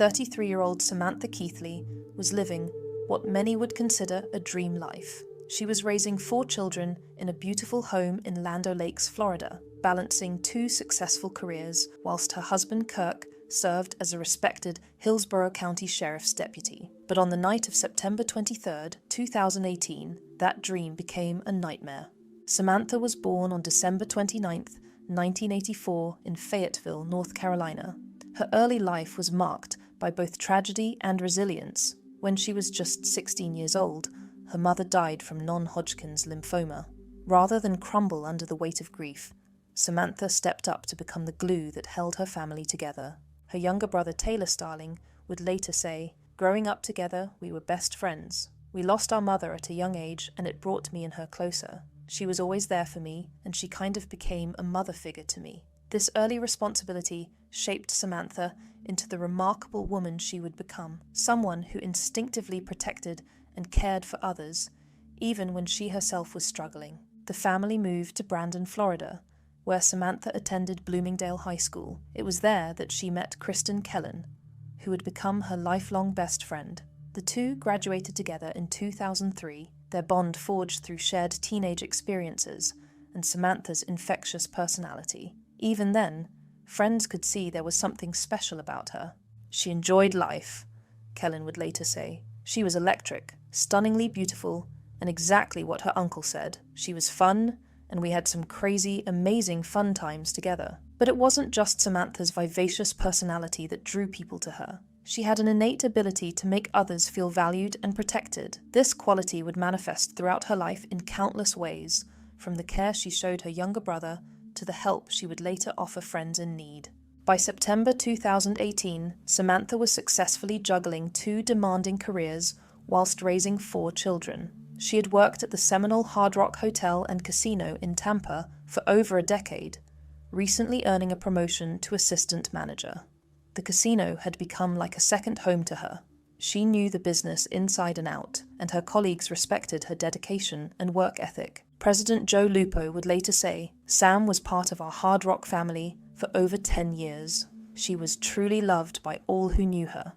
33-year-old Samantha Keithley was living what many would consider a dream life. She was raising 4 children in a beautiful home in Land O'Lakes, Florida, balancing 2 successful careers whilst her husband Kirk served as a respected Hillsborough County Sheriff's deputy. But on the night of September 23, 2018, that dream became a nightmare. Samantha was born on December 29, 1984 in Fayetteville, North Carolina. Her early life was marked by both tragedy and resilience. When she was just 16 years old, her mother died from non-Hodgkin's lymphoma. Rather than crumble under the weight of grief, Samantha stepped up to become the glue that held her family together. Her younger brother Taylor Starling would later say, "Growing up together, we were best friends. We lost our mother at a young age, and it brought me and her closer. She was always there for me, and she kind of became a mother figure to me." This early responsibility shaped Samantha into the remarkable woman she would become, someone who instinctively protected and cared for others, even when she herself was struggling. The family moved to Brandon, Florida, where Samantha attended Bloomingdale High School. It was there that she met Kristen Kellen, who would become her lifelong best friend. The two graduated together in 2003, their bond forged through shared teenage experiences and Samantha's infectious personality. Even then, friends could see there was something special about her. "She enjoyed life," Kellen would later say. "She was electric, stunningly beautiful, and exactly what her uncle said. She was fun, and we had some crazy, amazing fun times together." But it wasn't just Samantha's vivacious personality that drew people to her. She had an innate ability to make others feel valued and protected. This quality would manifest throughout her life in countless ways, from the care she showed her younger brother to the help she would later offer friends in need. By September 2018, Samantha was successfully juggling 2 demanding careers whilst raising 4 children. She had worked at the seminal Hard Rock Hotel and Casino in Tampa for over a decade, recently earning a promotion to assistant manager. The casino had become like a second home to her. She knew the business inside and out, and her colleagues respected her dedication and work ethic. President Joe Lupo would later say, "Sam was part of our Hard Rock family for over 10 years. She was truly loved by all who knew her.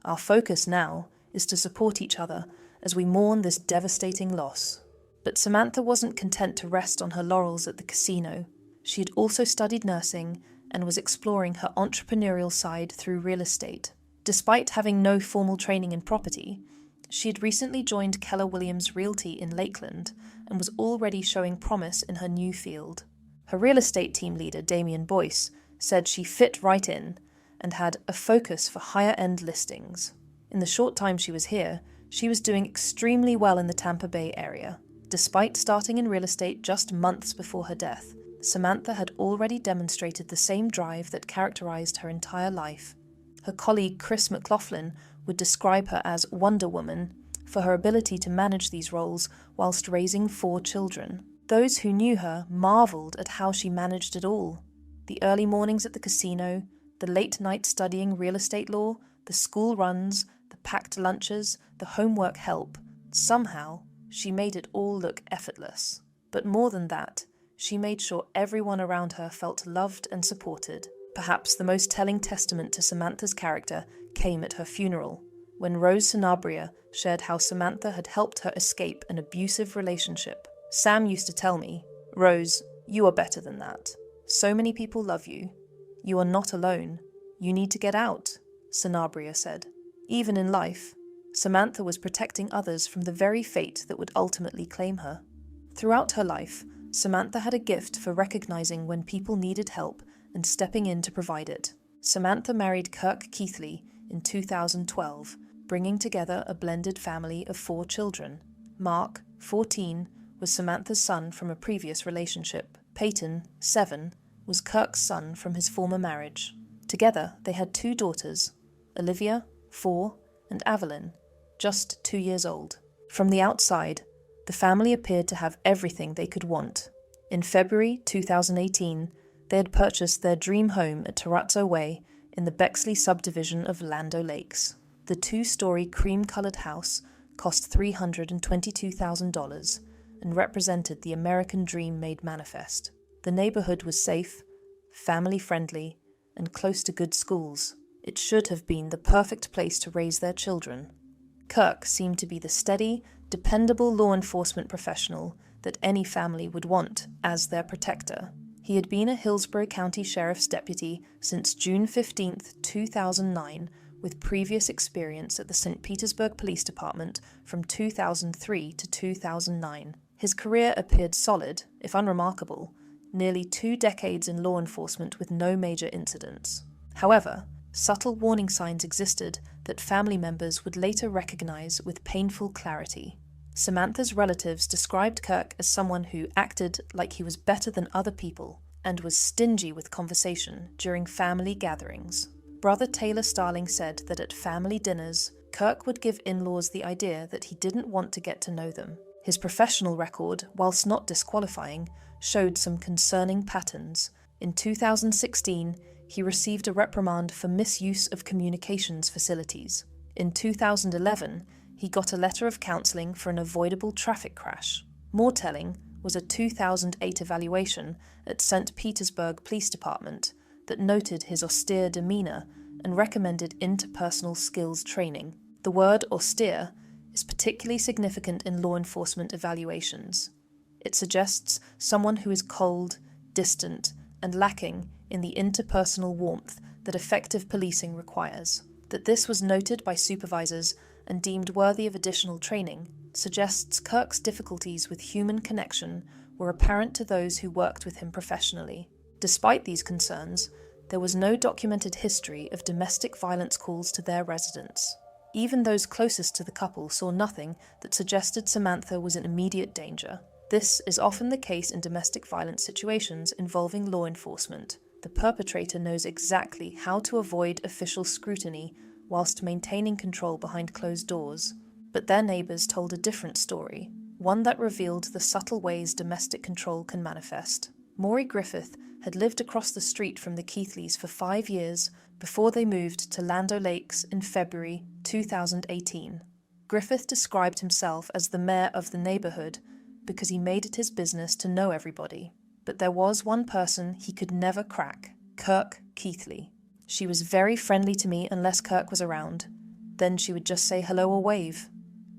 Our focus now is to support each other as we mourn this devastating loss." But Samantha wasn't content to rest on her laurels at the casino. She had also studied nursing and was exploring her entrepreneurial side through real estate. Despite having no formal training in property, she had recently joined Keller Williams Realty in Lakeland and was already showing promise in her new field. Her real estate team leader, Damian Boyce, said she fit right in and had a focus for higher-end listings. In the short time she was here, she was doing extremely well in the Tampa Bay area. Despite starting in real estate just months before her death, Samantha had already demonstrated the same drive that characterized her entire life. Her colleague Chris McLaughlin would describe her as Wonder Woman for her ability to manage these roles whilst raising 4 children. Those who knew her marveled at how she managed it all. The early mornings at the casino, the late night studying real estate law, the school runs, the packed lunches, the homework help. Somehow, she made it all look effortless. But more than that, she made sure everyone around her felt loved and supported. Perhaps the most telling testament to Samantha's character came at her funeral, when Rose Sanabria shared how Samantha had helped her escape an abusive relationship. "Sam used to tell me, 'Rose, you are better than that. So many people love you. You are not alone. You need to get out,' Sanabria said. Even in life, Samantha was protecting others from the very fate that would ultimately claim her. Throughout her life, Samantha had a gift for recognizing when people needed help and stepping in to provide it. Samantha married Kirk Keithley in 2012, bringing together a blended family of 4 children. Mark, 14, was Samantha's son from a previous relationship. Peyton, 7, was Kirk's son from his former marriage. Together, they had 2 daughters, Olivia, 4, and Evelyn, just 2 years old. From the outside, the family appeared to have everything they could want. In February 2018, they had purchased their dream home at Terrazzo Way in the Bexley subdivision of Land O'Lakes. The 2-story cream-colored house cost $322,000 and represented the American dream made manifest. The neighborhood was safe, family-friendly, and close to good schools. It should have been the perfect place to raise their children. Kirk seemed to be the steady, dependable law enforcement professional that any family would want as their protector. He had been a Hillsborough County Sheriff's deputy since June 15, 2009, with previous experience at the St. Petersburg Police Department from 2003 to 2009. His career appeared solid, if unremarkable, nearly 2 decades in law enforcement with no major incidents. However, subtle warning signs existed that family members would later recognize with painful clarity. Samantha's relatives described Kirk as someone who acted like he was better than other people and was stingy with conversation during family gatherings. Brother Taylor Starling said that at family dinners, Kirk would give in-laws the idea that he didn't want to get to know them. His professional record, whilst not disqualifying, showed some concerning patterns. In 2016, he received a reprimand for misuse of communications facilities. In 2011, he got a letter of counselling for an avoidable traffic crash. More telling was a 2008 evaluation at St. Petersburg Police Department that noted his austere demeanour and recommended interpersonal skills training. The word austere is particularly significant in law enforcement evaluations. It suggests someone who is cold, distant, and lacking in the interpersonal warmth that effective policing requires. That this was noted by supervisors and deemed worthy of additional training suggests Kirk's difficulties with human connection were apparent to those who worked with him professionally. Despite these concerns, there was no documented history of domestic violence calls to their residence. Even those closest to the couple saw nothing that suggested Samantha was in immediate danger. This is often the case in domestic violence situations involving law enforcement. The perpetrator knows exactly how to avoid official scrutiny whilst maintaining control behind closed doors. But their neighbours told a different story, one that revealed the subtle ways domestic control can manifest. Maury Griffith had lived across the street from the Keithleys for 5 years before they moved to Land O'Lakes in February 2018. Griffith described himself as the mayor of the neighbourhood because he made it his business to know everybody. But there was one person he could never crack, Kirk Keithley. She was very friendly to me unless Kirk was around. Then she would just say hello or wave,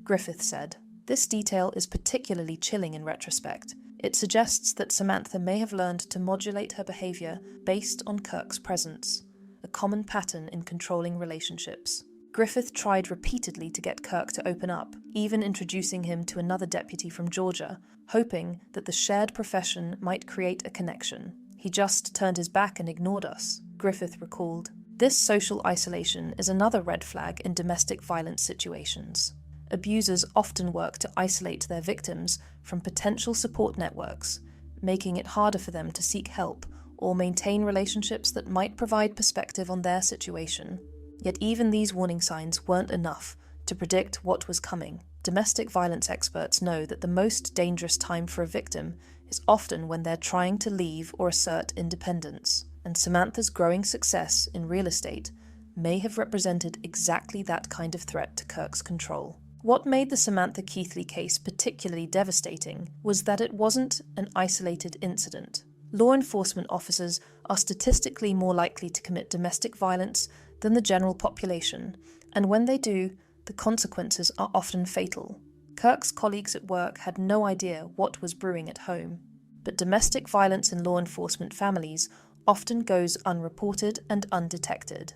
Griffith said. This detail is particularly chilling in retrospect. It suggests that Samantha may have learned to modulate her behaviour based on Kirk's presence, a common pattern in controlling relationships. Griffith tried repeatedly to get Kirk to open up, even introducing him to another deputy from Georgia, hoping that the shared profession might create a connection. He just turned his back and ignored us, Griffith recalled. This social isolation is another red flag in domestic violence situations. Abusers often work to isolate their victims from potential support networks, making it harder for them to seek help or maintain relationships that might provide perspective on their situation. Yet even these warning signs weren't enough to predict what was coming. Domestic violence experts know that the most dangerous time for a victim is often when they're trying to leave or assert independence, and Samantha's growing success in real estate may have represented exactly that kind of threat to Kirk's control. What made the Samantha Keithley case particularly devastating was that it wasn't an isolated incident. Law enforcement officers are statistically more likely to commit domestic violence than the general population, and when they do, the consequences are often fatal. Kirk's colleagues at work had no idea what was brewing at home, but domestic violence in law enforcement families often goes unreported and undetected.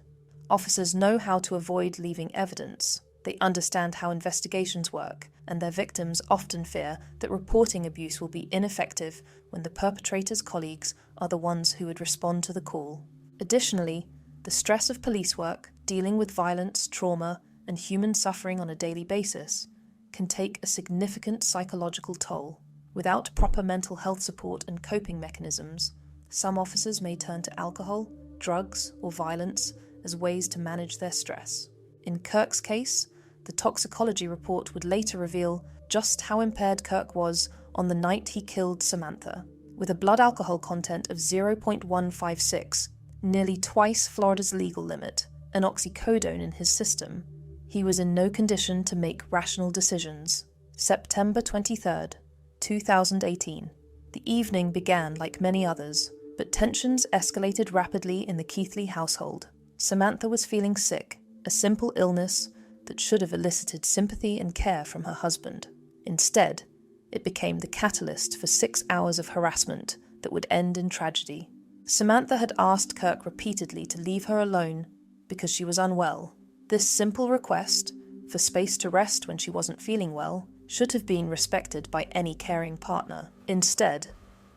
Officers know how to avoid leaving evidence. They understand how investigations work, and their victims often fear that reporting abuse will be ineffective when the perpetrator's colleagues are the ones who would respond to the call. Additionally, the stress of police work, dealing with violence, trauma, and human suffering on a daily basis, can take a significant psychological toll. Without proper mental health support and coping mechanisms, some officers may turn to alcohol, drugs, or violence as ways to manage their stress. In Kirk's case, the toxicology report would later reveal just how impaired Kirk was on the night he killed Samantha. With a blood alcohol content of 0.156, nearly twice Florida's legal limit, and oxycodone in his system, he was in no condition to make rational decisions. September 23rd, 2018. The evening began like many others, but tensions escalated rapidly in the Keithley household. Samantha was feeling sick, a simple illness that should have elicited sympathy and care from her husband. Instead, it became the catalyst for 6 hours of harassment that would end in tragedy. Samantha had asked Kirk repeatedly to leave her alone because she was unwell. This simple request, for space to rest when she wasn't feeling well, should have been respected by any caring partner. Instead,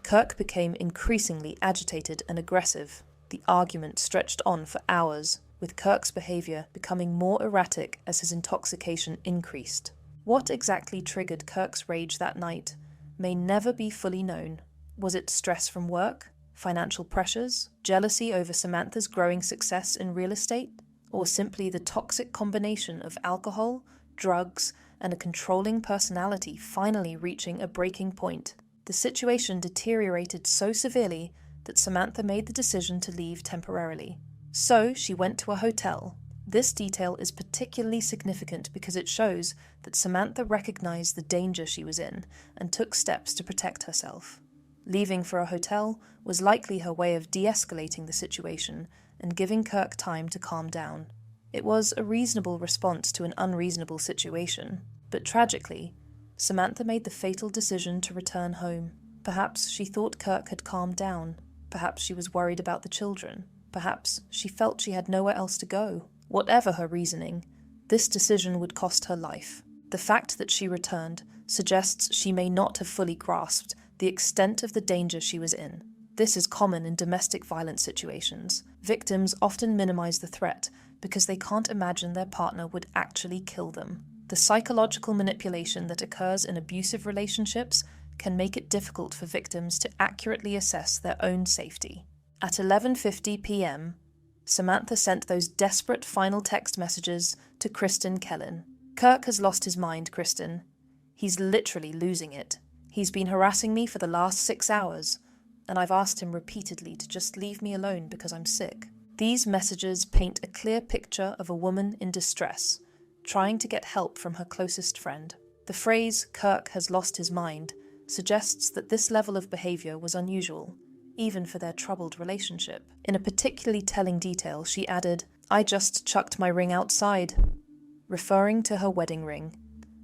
Kirk became increasingly agitated and aggressive. The argument stretched on for hours, with Kirk's behaviour becoming more erratic as his intoxication increased. What exactly triggered Kirk's rage that night may never be fully known. Was it stress from work, financial pressures, jealousy over Samantha's growing success in real estate, or simply the toxic combination of alcohol, drugs, and a controlling personality finally reaching a breaking point? The situation deteriorated so severely that Samantha made the decision to leave temporarily. So she went to a hotel. This detail is particularly significant because it shows that Samantha recognized the danger she was in and took steps to protect herself. Leaving for a hotel was likely her way of de-escalating the situation and giving Kirk time to calm down. It was a reasonable response to an unreasonable situation, but tragically, Samantha made the fatal decision to return home. Perhaps she thought Kirk had calmed down. Perhaps she was worried about the children. Perhaps she felt she had nowhere else to go. Whatever her reasoning, this decision would cost her life. The fact that she returned suggests she may not have fully grasped the extent of the danger she was in. This is common in domestic violence situations. Victims often minimize the threat because they can't imagine their partner would actually kill them. The psychological manipulation that occurs in abusive relationships can make it difficult for victims to accurately assess their own safety. At 11:50 p.m., Samantha sent those desperate final text messages to Kristen Kellen. "Kirk has lost his mind, Kristen. He's literally losing it. He's been harassing me for the last 6 hours, and I've asked him repeatedly to just leave me alone because I'm sick." These messages paint a clear picture of a woman in distress, trying to get help from her closest friend. The phrase, "Kirk has lost his mind," suggests that this level of behavior was unusual, even for their troubled relationship. In a particularly telling detail, she added, "I just chucked my ring outside," referring to her wedding ring,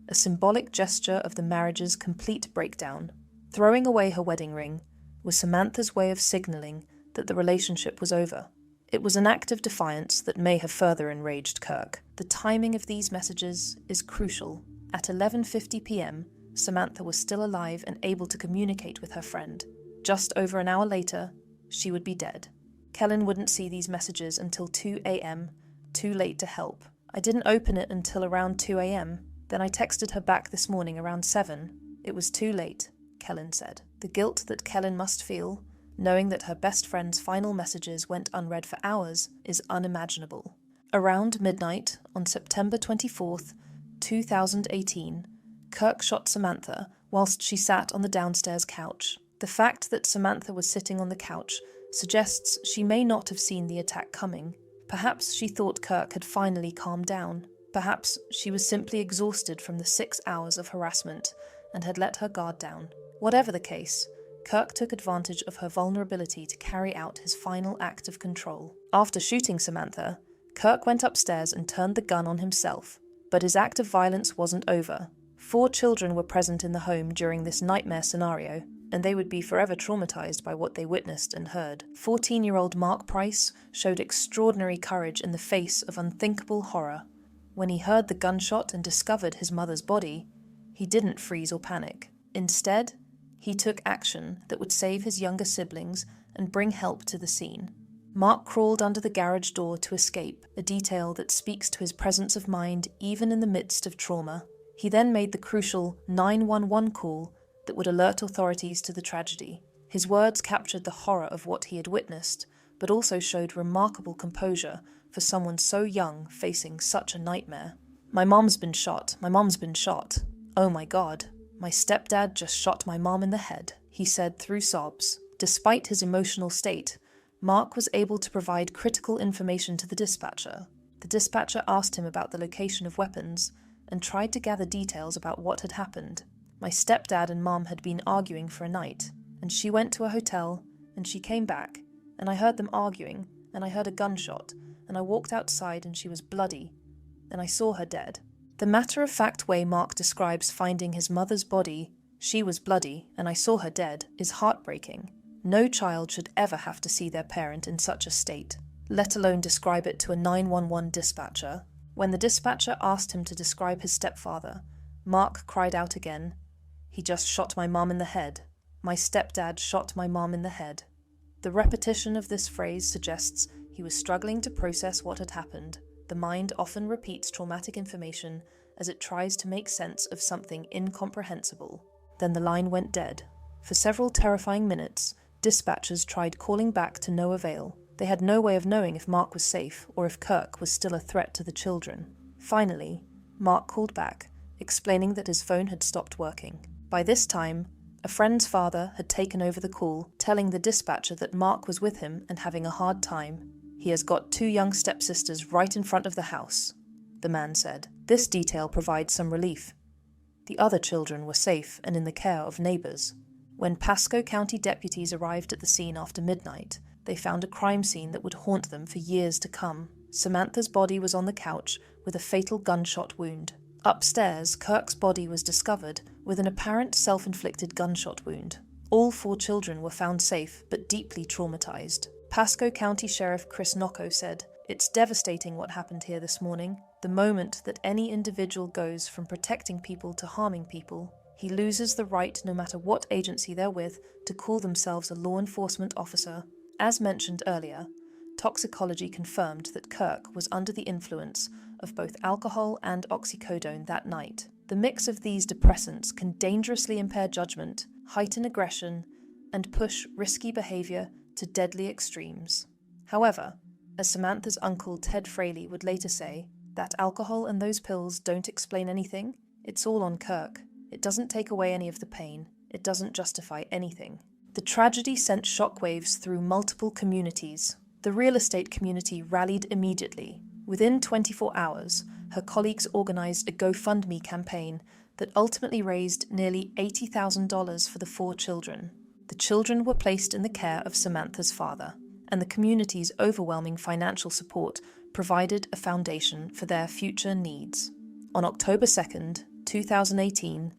a symbolic gesture of the marriage's complete breakdown. Throwing away her wedding ring was Samantha's way of signaling that the relationship was over. It was an act of defiance that may have further enraged Kirk. The timing of these messages is crucial. At 11:50 p.m., Samantha was still alive and able to communicate with her friend. Just over an hour later, she would be dead. Kellen wouldn't see these messages until 2 a.m., too late to help. "I didn't open it until around 2 a.m. Then I texted her back this morning around 7. It was too late," Kellen said. The guilt that Kellen must feel, knowing that her best friend's final messages went unread for hours, is unimaginable. Around midnight on September 24th, 2018, Kirk shot Samantha whilst she sat on the downstairs couch. The fact that Samantha was sitting on the couch suggests she may not have seen the attack coming. Perhaps she thought Kirk had finally calmed down. Perhaps she was simply exhausted from the 6 hours of harassment and had let her guard down. Whatever the case, Kirk took advantage of her vulnerability to carry out his final act of control. After shooting Samantha, Kirk went upstairs and turned the gun on himself. But his act of violence wasn't over. 4 children were present in the home during this nightmare scenario, and they would be forever traumatized by what they witnessed and heard. 14-year-old Mark Price showed extraordinary courage in the face of unthinkable horror. When he heard the gunshot and discovered his mother's body, he didn't freeze or panic. Instead, he took action that would save his younger siblings and bring help to the scene. Mark crawled under the garage door to escape, a detail that speaks to his presence of mind even in the midst of trauma. He then made the crucial 911 call that would alert authorities to the tragedy. His words captured the horror of what he had witnessed, but also showed remarkable composure for someone so young facing such a nightmare. "My mom's been shot. My mom's been shot. Oh my God. My stepdad just shot my mom in the head," he said through sobs. Despite his emotional state, Mark was able to provide critical information to the dispatcher. The dispatcher asked him about the location of weapons and tried to gather details about what had happened. "My stepdad and mom had been arguing for a night, and she went to a hotel, and she came back, and I heard them arguing, and I heard a gunshot, and I walked outside and she was bloody, and I saw her dead. The matter-of-fact way Mark describes finding his mother's body, she was bloody and I saw her dead, is heartbreaking. No child should ever have to see their parent in such a state, let alone describe it to a 911 dispatcher. When the dispatcher asked him to describe his stepfather, Mark cried out again, "He just shot my mom in the head. My stepdad shot my mom in the head." The repetition of this phrase suggests he was struggling to process what had happened. The mind often repeats traumatic information as it tries to make sense of something incomprehensible. Then the line went dead. For several terrifying minutes, dispatchers tried calling back to no avail. They had no way of knowing if Mark was safe or if Kirk was still a threat to the children. Finally, Mark called back, explaining that his phone had stopped working. By this time, a friend's father had taken over the call, telling the dispatcher that Mark was with him and having a hard time. "He has got 2 young stepsisters right in front of the house," the man said. This detail provides some relief. The other children were safe and in the care of neighbors. When Pasco County deputies arrived at the scene after midnight, they found a crime scene that would haunt them for years to come. Samantha's body was on the couch with a fatal gunshot wound. Upstairs, Kirk's body was discovered with an apparent self-inflicted gunshot wound. All 4 children were found safe but deeply traumatized. Pasco County Sheriff Chris Nocco said, "It's devastating what happened here this morning. The moment that any individual goes from protecting people to harming people, he loses the right, no matter what agency they're with, to call themselves a law enforcement officer." As mentioned earlier, toxicology confirmed that Kirk was under the influence of both alcohol and oxycodone that night. The mix of these depressants can dangerously impair judgment, heighten aggression, and push risky behavior to deadly extremes. However, as Samantha's uncle Ted Fraley would later say, that alcohol and those pills don't explain anything. It's all on Kirk. It doesn't take away any of the pain. It doesn't justify anything. The tragedy sent shockwaves through multiple communities. The real estate community rallied immediately. Within 24 hours, her colleagues organized a GoFundMe campaign that ultimately raised nearly $80,000 for the 4 children. The children were placed in the care of Samantha's father, and the community's overwhelming financial support provided a foundation for their future needs. On October 2nd, 2018,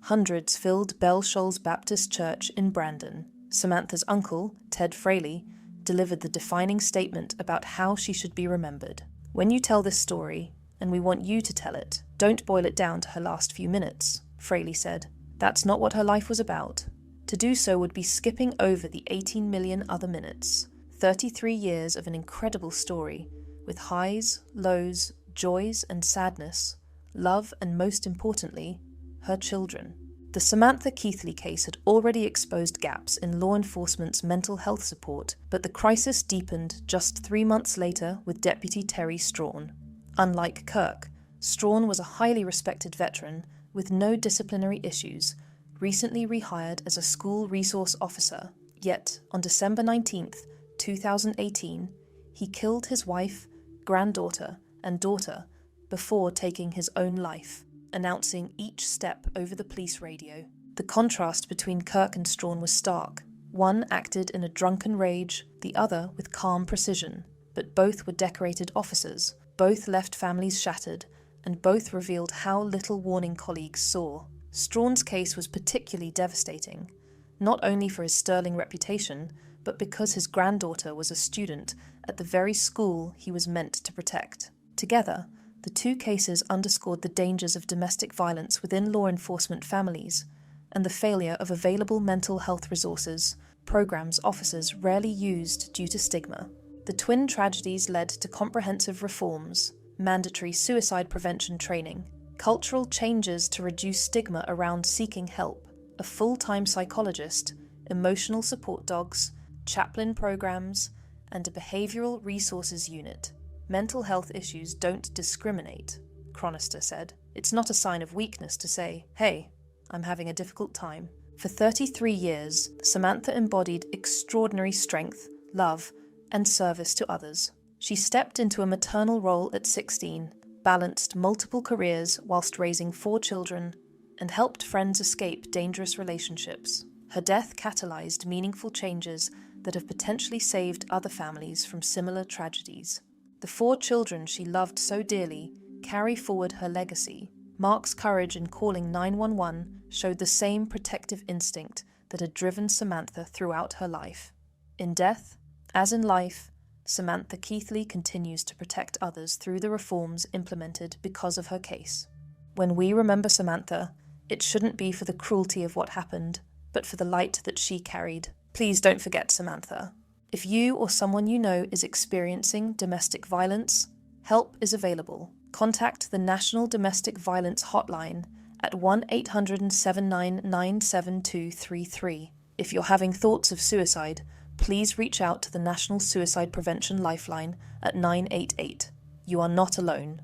hundreds filled Bell Shoals Baptist Church in Brandon. Samantha's uncle, Ted Fraley, delivered the defining statement about how she should be remembered. "When you tell this story, and we want you to tell it, don't boil it down to her last few minutes," Fraley said. "That's not what her life was about. To do so would be skipping over the 18 million other minutes. 33 years of an incredible story, with highs, lows, joys and sadness, love and most importantly, her children." The Samantha Keithley case had already exposed gaps in law enforcement's mental health support, but the crisis deepened just 3 months later with Deputy Terry Strawn. Unlike Kirk, Strawn was a highly respected veteran with no disciplinary issues, recently rehired as a school resource officer. Yet, on December 19th, 2018, he killed his wife, granddaughter, and daughter before taking his own life, announcing each step over the police radio. The contrast between Kirk and Strawn was stark. One acted in a drunken rage, the other with calm precision, but both were decorated officers, both left families shattered, and both revealed how little warning colleagues saw. Strawn's case was particularly devastating, not only for his sterling reputation, but because his granddaughter was a student at the very school he was meant to protect. Together, the 2 cases underscored the dangers of domestic violence within law enforcement families and the failure of available mental health resources, programs officers rarely used due to stigma. The twin tragedies led to comprehensive reforms, mandatory suicide prevention training, cultural changes to reduce stigma around seeking help, a full-time psychologist, emotional support dogs, chaplain programs, and a behavioral resources unit. "Mental health issues don't discriminate," Chronister said. "It's not a sign of weakness to say, 'Hey, I'm having a difficult time.'" For 33 years, Samantha embodied extraordinary strength, love, and service to others. She stepped into a maternal role at 16, balanced multiple careers whilst raising 4 children, and helped friends escape dangerous relationships. Her death catalyzed meaningful changes that have potentially saved other families from similar tragedies. The 4 children she loved so dearly carry forward her legacy. Mark's courage in calling 911 showed the same protective instinct that had driven Samantha throughout her life. In death, as in life, Samantha Keithley continues to protect others through the reforms implemented because of her case. When we remember Samantha, it shouldn't be for the cruelty of what happened, but for the light that she carried. Please don't forget Samantha. If you or someone you know is experiencing domestic violence, help is available. Contact the National Domestic Violence Hotline at 1-800-79-97233. If you're having thoughts of suicide, please reach out to the National Suicide Prevention Lifeline at 988. You are not alone.